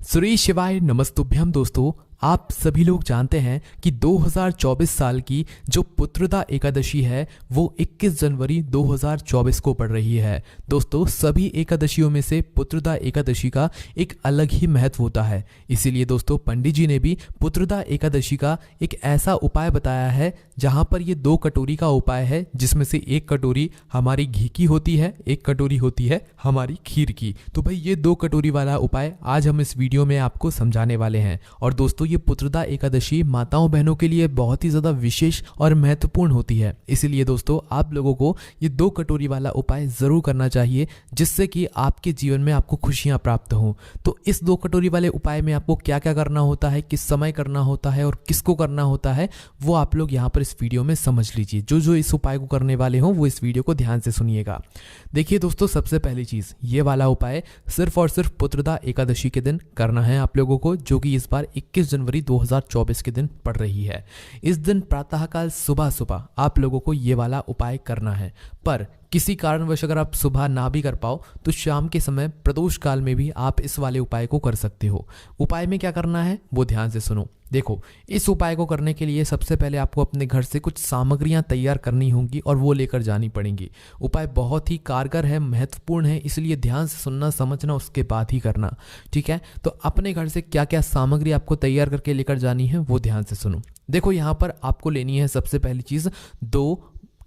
श्री शिवाय नमस्तुभ्यम। दोस्तों, आप सभी लोग जानते हैं कि 2024 साल की जो पुत्रदा एकादशी है वो 21 जनवरी 2024 को पड़ रही है। दोस्तों, सभी एकादशियों में से पुत्रदा एकादशी का एक अलग ही महत्व होता है। इसीलिए दोस्तों, पंडित जी ने भी पुत्रदा एकादशी का एक ऐसा उपाय बताया है जहां पर ये 2 कटोरी का उपाय है, जिसमें से एक कटोरी हमारी घी की होती है, एक कटोरी होती है हमारी खीर की। तो भाई ये 2 कटोरी वाला उपाय आज हम इस वीडियो में आपको समझाने वाले हैं। और दोस्तों, ये पुत्रदा एकादशी माताओं बहनों के लिए बहुत ही ज्यादा विशेष और महत्वपूर्ण होती है। इसीलिए दोस्तों, आप लोगों को ये 2 कटोरी वाला उपाय जरूर करना चाहिए, जिससे कि आपके जीवन में आपको खुशियां प्राप्त हों। तो इस 2 कटोरी वाले उपाय में आपको क्या क्या करना होता है, किस समय करना होता है और किसको करना होता है, वो आप लोग यहाँ पर इस वीडियो में समझ लीजिए। जो इस उपाय को करने वाले हों वो इस वीडियो को ध्यान से सुनिएगा। देखिए दोस्तों, सबसे पहली चीज, ये वाला उपाय सिर्फ और सिर्फ पुत्रदा एकादशी के दिन करना है आप लोगों को, जो कि इस बार 21 जनवरी 2024 के दिन पड़ रही है। इस दिन प्रातःकाल सुबह सुबह आप लोगों को ये वाला उपाय करना है। पर किसी कारणवश अगर आप सुबह ना भी कर पाओ तो शाम के समय प्रदोष काल में भी आप इस वाले उपाय को कर सकते हो। उपाय में क्या करना है वो ध्यान से सुनो। देखो, इस उपाय को करने के लिए सबसे पहले आपको अपने घर से कुछ सामग्रियां तैयार करनी होंगी और वो लेकर जानी पड़ेंगी। उपाय बहुत ही कारगर है, महत्वपूर्ण है, इसलिए ध्यान से सुनना, समझना, उसके बाद ही करना। ठीक है, तो अपने घर से क्या क्या सामग्री आपको तैयार करके लेकर जानी है वो ध्यान से सुनो। देखो, यहाँ पर आपको लेनी है सबसे पहली चीज 2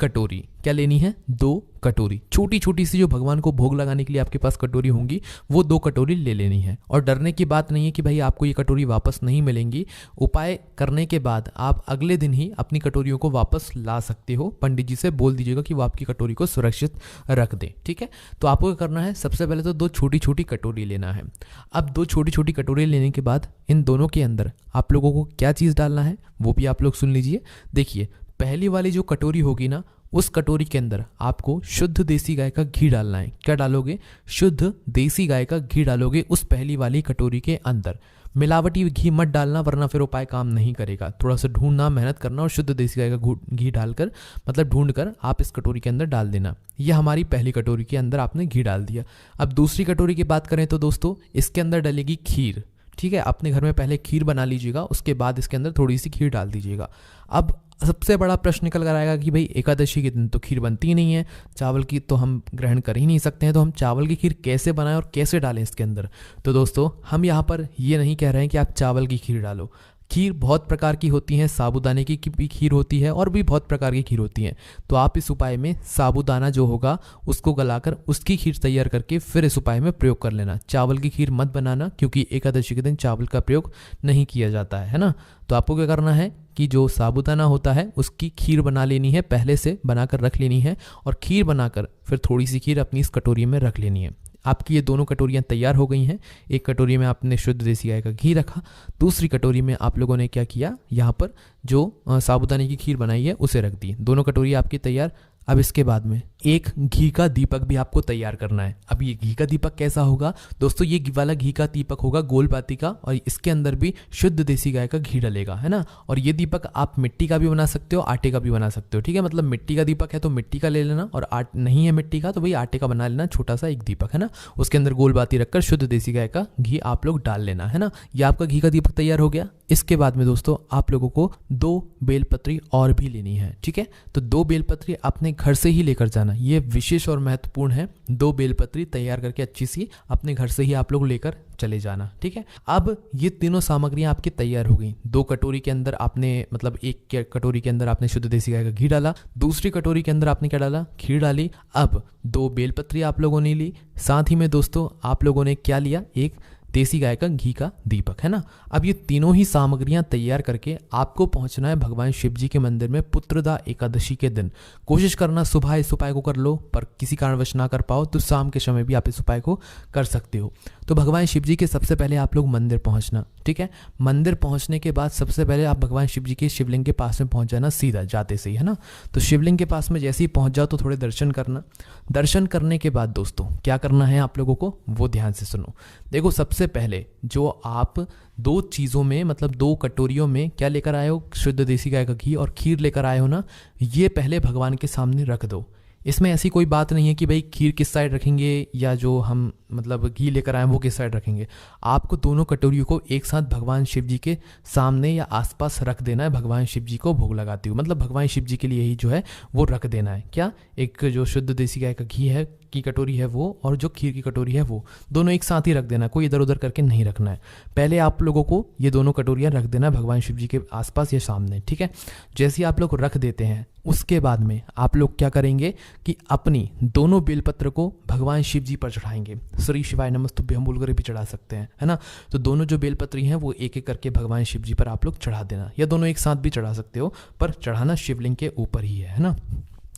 कटोरी। क्या लेनी है? 2 कटोरी। छोटी छोटी सी जो भगवान को भोग लगाने के लिए आपके पास कटोरी होंगी वो 2 कटोरी ले लेनी है। और डरने की बात नहीं है कि भाई आपको ये कटोरी वापस नहीं मिलेंगी। उपाय करने के बाद आप अगले दिन ही अपनी कटोरियों को वापस ला सकते हो। पंडित जी से बोल दीजिएगा कि वो आपकी कटोरी को सुरक्षित रख दें। ठीक है, तो आपको क्या करना है, सबसे पहले तो 2 छोटी छोटी कटोरी लेना है। अब 2 छोटी छोटी कटोरी लेने के बाद इन दोनों के अंदर आप लोगों को क्या चीज़ डालना है वो भी आप लोग सुन लीजिए। देखिए, पहली वाली जो कटोरी होगी ना, उस कटोरी के अंदर आपको शुद्ध देसी गाय का घी डालना है। क्या डालोगे? शुद्ध देसी गाय का घी डालोगे उस पहली वाली कटोरी के अंदर। मिलावटी घी मत डालना, वरना फिर उपाय काम नहीं करेगा। थोड़ा सा ढूंढना, मेहनत करना और शुद्ध देसी गाय का घी डालकर, मतलब ढूंढ कर आप इस कटोरी के अंदर डाल देना। यह हमारी पहली कटोरी के अंदर आपने घी डाल दिया। अब दूसरी कटोरी की बात करें तो दोस्तों, इसके अंदर डलेगी खीर। ठीक है, अपने घर में पहले खीर बना लीजिएगा, उसके बाद इसके अंदर थोड़ी सी खीर डाल दीजिएगा। अब सबसे बड़ा प्रश्न निकल कर आएगा कि भाई एकादशी के दिन तो खीर बनती ही नहीं है, चावल की तो हम ग्रहण कर ही नहीं सकते हैं, तो हम चावल की खीर कैसे बनाएं और कैसे डालें इसके अंदर? तो दोस्तों, हम यहाँ पर ये नहीं कह रहे हैं कि आप चावल की खीर डालो। खीर बहुत प्रकार की होती हैं, साबूदाने की भी खीर होती है और भी बहुत प्रकार की खीर होती हैं। तो आप इस उपाय में साबूदाना जो होगा उसको गलाकर उसकी खीर तैयार करके फिर इस उपाय में प्रयोग कर लेना। चावल की खीर मत बनाना, क्योंकि एकादशी के दिन चावल का प्रयोग नहीं किया जाता है ना। तो आपको क्या करना है कि जो साबूदाना होता है उसकी खीर बना लेनी है, पहले से बनाकर रख लेनी है, और खीर बनाकर फिर थोड़ी सी खीर अपनी इस कटोरी में रख लेनी है। आपकी ये दोनों कटोरियाँ तैयार हो गई हैं। एक कटोरी में आपने शुद्ध देसी गाय का घी रखा, दूसरी कटोरी में आप लोगों ने क्या किया, यहाँ पर जो साबूदाने की खीर बनाई है उसे रख दी। दोनों कटोरी आपकी तैयार। अब इसके बाद में एक घी का दीपक भी आपको तैयार करना है। अब ये घी का दीपक कैसा होगा दोस्तों? ये वाला घी का दीपक होगा गोल बाती का, और इसके अंदर भी शुद्ध देसी गाय का घी डलेगा, है ना। और ये दीपक आप मिट्टी का भी बना सकते हो, आटे का भी बना सकते हो। ठीक है, मतलब मिट्टी का दीपक है तो मिट्टी का ले लेना, और नहीं है मिट्टी का तो भाई आटे का बना लेना, छोटा सा एक दीपक, है ना। उसके अंदर गोल बाती रखकर शुद्ध देसी गाय का घी आप लोग डाल लेना, है ना। ये आपका घी का दीपक तैयार हो गया। इसके बाद में दोस्तों, आप लोगों को 2 बेलपत्री और भी लेनी है। ठीक है, तो 2 बेलपत्री अपने घर से ही लेकर जाना, ये विशेष और महत्वपूर्ण है। 2 बेलपत्री तैयार करके अच्छी सी अपने घर से ही आप लोग लेकर चले जाना। ठीक है, अब ये तीनों सामग्रियां आपकी तैयार हो गई। 2 कटोरी के अंदर आपने, मतलब एक कटोरी के अंदर आपने शुद्ध देसी गाय का घी डाला, दूसरी कटोरी के अंदर आपने क्या डाला, खीर डाली। अब 2 बेलपत्री आप लोगों ने ली, साथ ही में दोस्तों आप लोगों ने क्या लिया, एक देसी गाय का घी का दीपक, है ना। अब ये तीनों ही सामग्रियां तैयार करके आपको पहुंचना है भगवान शिव जी के मंदिर में पुत्रदा एकादशी के दिन। कोशिश करना सुबह इस उपाय को कर लो, पर किसी कारणवश ना कर पाओ तो शाम के समय भी आप इस उपाय को कर सकते हो। तो भगवान शिव जी के सबसे पहले आप लोग मंदिर पहुंचना। ठीक है, मंदिर पहुंचने के बाद सबसे पहले आप भगवान शिव जी के शिवलिंग के पास में पहुंच जाना, सीधा जाते से ही, है ना। तो शिवलिंग के पास में जैसे ही पहुंच जाओ तो थोड़े दर्शन करना। दर्शन करने के बाद दोस्तों क्या करना है आप लोगों को वो ध्यान से सुनो। देखो, सबसे पहले जो आप 2 चीज़ों में, मतलब 2 कटोरियों में क्या लेकर आए हो, शुद्ध देसी गाय का घी और खीर लेकर आए हो ना, ये पहले भगवान के सामने रख दो। इसमें ऐसी कोई बात नहीं है कि भाई खीर किस साइड रखेंगे या जो हम मतलब घी लेकर आए वो किस साइड रखेंगे। आपको दोनों कटोरियों को एक साथ भगवान शिव जी के सामने या आसपास रख देना है, भगवान शिव जी को भोग लगाते हुए, मतलब भगवान शिव जी के लिए ही जो है वो रख देना है। क्या, एक जो शुद्ध देसी गाय का घी है की कटोरी है वो, और जो खीर की कटोरी है वो, दोनों एक साथ ही रख देना, कोई इधर उधर करके नहीं रखना है। पहले आप लोगों को ये दोनों कटोरियाँ रख देना भगवान शिव जी के आसपास या सामने, ठीक है। जैसे ही आप लोग रख देते हैं उसके बाद में आप लोग क्या करेंगे कि अपनी दोनों बेलपत्र को भगवान शिव जी पर चढ़ाएंगे। श्री शिवाय नमस्तुभ्यम बोलकर भी चढ़ा सकते हैं, है ना। तो दोनों जो बेलपत्री हैं वो एक एक करके भगवान शिव जी पर आप लोग चढ़ा देना, या दोनों एक साथ भी चढ़ा सकते हो, पर चढ़ाना शिवलिंग के ऊपर ही है ना।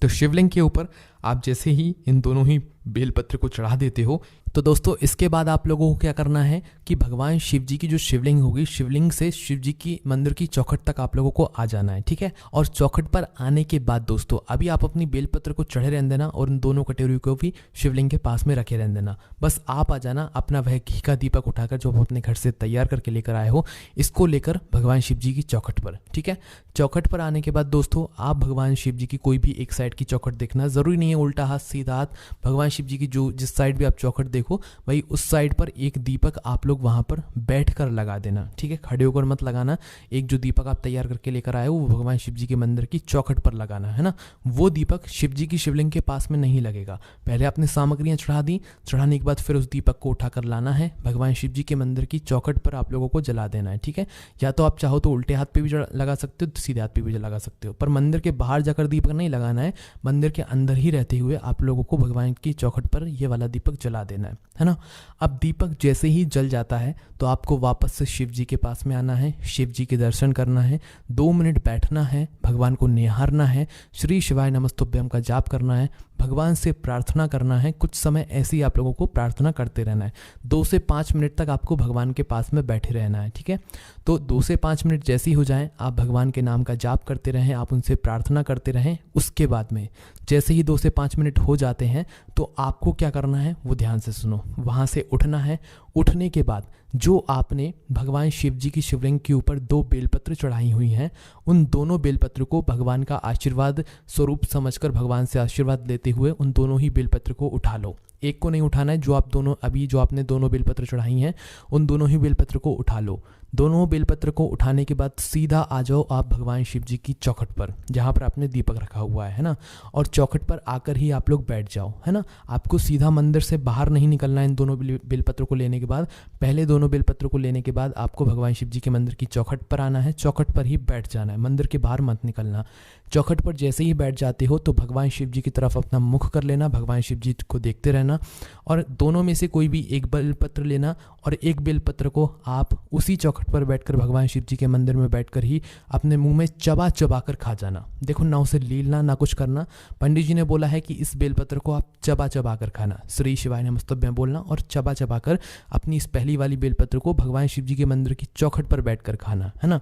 तो शिवलिंग के ऊपर आप जैसे ही इन दोनों ही बेलपत्र को चढ़ा देते हो तो दोस्तों इसके बाद आप लोगों को क्या करना है कि भगवान शिव जी की जो शिवलिंग होगी, शिवलिंग से शिव जी की मंदिर की चौखट तक आप लोगों को आ जाना है, ठीक है। और चौखट पर आने के बाद दोस्तों अभी आप अपनी बेलपत्र को चढ़े रहने देना और उन दोनों कटोरियों को भी शिवलिंग के पास में रखे रहने देना। बस आप आ जाना अपना वह घी का दीपक उठाकर जो आप अपने घर से तैयार करके लेकर आए हो, इसको लेकर भगवान शिव जी की चौखट पर, ठीक है। चौखट पर आने के बाद दोस्तों आप भगवान शिव जी की कोई भी एक साइड की चौखट देखना, जरूरी नहीं है उल्टा हाथ सीधा हाथ, भगवान शिव जी की जो जिस साइड भी आप चौखट देखो भाई उस साइड पर एक दीपक आप लोग वहां पर बैठकर लगा देना, ठीक है। खड़े होकर मत लगाना। एक जो दीपक आप तैयार करके लेकर आए हो वो भगवान शिव जी के मंदिर की चौखट पर लगाना है ना। वो दीपक शिव जी की शिवलिंग के पास में नहीं लगेगा। पहले आपने सामग्रियां चढ़ा दी, चढ़ाने के बाद फिर उस दीपक को उठाकर लाना है, भगवान शिव जी के मंदिर की चौखट पर आप लोगों को जला देना है, ठीक है। या तो आप चाहो तो उल्टे हाथ पे भी लगा सकते हो, सीधे हाथ पे भी लगा सकते हो, पर मंदिर के बाहर जाकर दीपक नहीं लगाना है। मंदिर के अंदर ही रहते हुए आप लोगों को भगवान की चौखट पर ये वाला दीपक जला देना है ना। अब दीपक जैसे ही जल जाता है तो आपको वापस से शिव जी के पास में आना है, शिव जी के दर्शन करना है, 2 मिनट बैठना है, भगवान को निहारना है, श्री शिवाय नमस्तुभ्यम का जाप करना है, भगवान से प्रार्थना करना है। कुछ समय ऐसे ही आप लोगों को प्रार्थना करते रहना है। 2 से 5 मिनट तक आपको भगवान के पास में बैठे रहना है, ठीक है। तो 2 से 5 मिनट जैसे ही हो जाएं आप भगवान के नाम का जाप करते रहें, आप उनसे प्रार्थना करते रहें। उसके बाद में जैसे ही 2 से 5 मिनट हो जाते हैं तो आपको क्या करना है वो ध्यान से सुनो। वहाँ से उठना है। उठने के बाद जो आपने भगवान शिव जी की शिवलिंग के ऊपर 2 बेलपत्र चढ़ाई हुई हैं, उन दोनों बेलपत्र को भगवान का आशीर्वाद स्वरूप समझकर भगवान से आशीर्वाद लेते हुए उन दोनों ही बेलपत्र को उठा लो। एक को नहीं उठाना है, जो आप दोनों अभी जो आपने दोनों बेलपत्र चढ़ाई हैं उन दोनों ही बेलपत्र को उठा लो। दोनों बेलपत्र को उठाने के बाद सीधा आ जाओ आप भगवान शिव जी की चौखट पर जहाँ पर आपने दीपक रखा हुआ है ना, और चौखट पर आकर ही आप लोग बैठ जाओ, है ना। आपको सीधा मंदिर से बाहर नहीं निकलना है। इन दोनों बेलपत्र को लेने के बाद, पहले दोनों बेलपत्र को लेने के बाद आपको भगवान शिव जी के मंदिर की चौखट पर आना है, चौखट पर ही बैठ जाना है, मंदिर के बाहर मत निकलना। चौखट पर जैसे ही बैठ जाते हो तो भगवान शिव जी की तरफ अपना मुख कर लेना, भगवान शिव जी को देखते रहना, और दोनों में से कोई भी एक बेलपत्र लेना और एक बेलपत्र को आप उसी चौखट पर बैठकर भगवान शिव जी के मंदिर में बैठकर ही अपने मुंह में चबा चबा कर खा जाना। देखो, ना उसे लीलना ना कुछ करना। पंडित जी ने बोला है कि इस बेलपत्र को आप चबा चबा कर खाना, श्री शिवाय नमस्तुभ्यम बोलना और चबा चबा कर अपनी इस पहली वाली बेलपत्र को भगवान शिव जी के मंदिर की चौखट पर बैठकर खाना, है ना।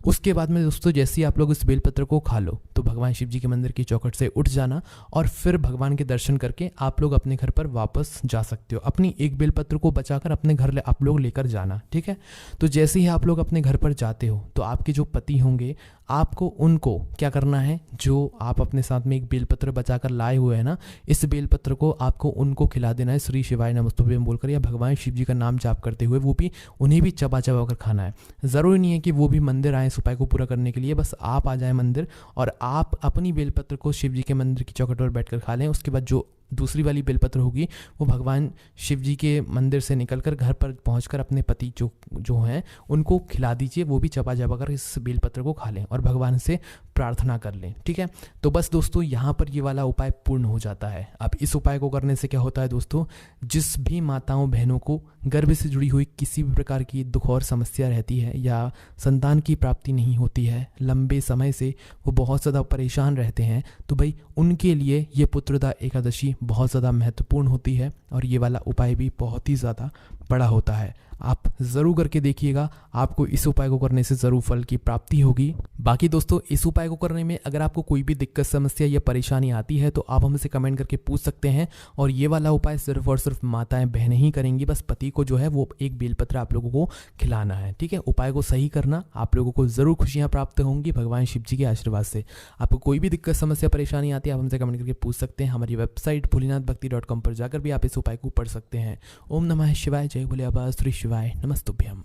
उसके बाद में दोस्तों जैसे ही आप लोग इस बेलपत्र को खा लो तो भगवान शिव जी के मंदिर की चौखट से उठ जाना और फिर भगवान के दर्शन करके आप लोग अपने घर पर वापस जा सकते हो। अपनी एक बेलपत्र को बचाकर अपने घर आप लोग लेकर जाना, ठीक है। तो जैसे ही आप लोग अपने घर पर जाते हो तो आपके जो पति होंगे आपको उनको क्या करना है, जो आप अपने साथ में एक बेलपत्र बचाकर लाए हुए हैं ना, इस बेलपत्र को आपको उनको खिला देना है, श्री शिवाय नमस्तुभ्यम बोलकर या भगवान शिव जी का नाम जाप करते हुए। वो भी उन्हें भी चबा चबा कर खाना है। ज़रूरी नहीं है कि वो भी मंदिर आए इस उपाय को पूरा करने के लिए, बस आप आ जाए मंदिर और आप अपनी बेलपत्र को शिव जी के मंदिर की चौखट पर बैठकर खा लें। उसके बाद जो दूसरी वाली बेलपत्र होगी वो भगवान शिव जी के मंदिर से निकलकर घर पर पहुंचकर अपने पति जो हैं उनको खिला दीजिए। वो भी चबा चबा कर इस बेलपत्र को खा लें और भगवान से प्रार्थना कर लें, ठीक है। तो बस दोस्तों यहाँ पर ये वाला उपाय पूर्ण हो जाता है। अब इस उपाय को करने से क्या होता है दोस्तों, जिस भी माताओं बहनों को गर्भ से जुड़ी हुई किसी भी प्रकार की दुख और समस्या रहती है या संतान की प्राप्ति नहीं होती है, लंबे समय से वो बहुत ज़्यादा परेशान रहते हैं, तो भाई उनके लिए ये पुत्रदा एकादशी बहुत ज़्यादा महत्वपूर्ण होती है और ये वाला उपाय भी बहुत ही ज़्यादा बड़ा होता है। आप ज़रूर करके देखिएगा, आपको इस उपाय को करने से ज़रूर फल की प्राप्ति होगी। बाकी दोस्तों, इस उपाय को करने में अगर आपको कोई भी दिक्कत, समस्या या परेशानी आती है तो आप हमसे कमेंट करके पूछ सकते हैं। और ये वाला उपाय सिर्फ और सिर्फ माताएं बहनें ही करेंगी, बस पति को जो है वो एक बेलपत्र आप लोगों को खिलाना है। ठीक है, उपाय को सही करना, आप लोगों को ज़रूर खुशियाँ प्राप्त होंगी भगवान शिव जी के आशीर्वाद से। आपको कोई भी दिक्कत, समस्या, परेशानी आती है आप हमसे कमेंट करके पूछ सकते हैं। हमारी वेबसाइट भोलेनाथभक्ति.com पर जाकर भी आप इस उपाय को पढ़ सकते हैं। ओम नमः शिवाय, जय भोले बाबा, श्री शिवाय, नमस्तुभ्यम।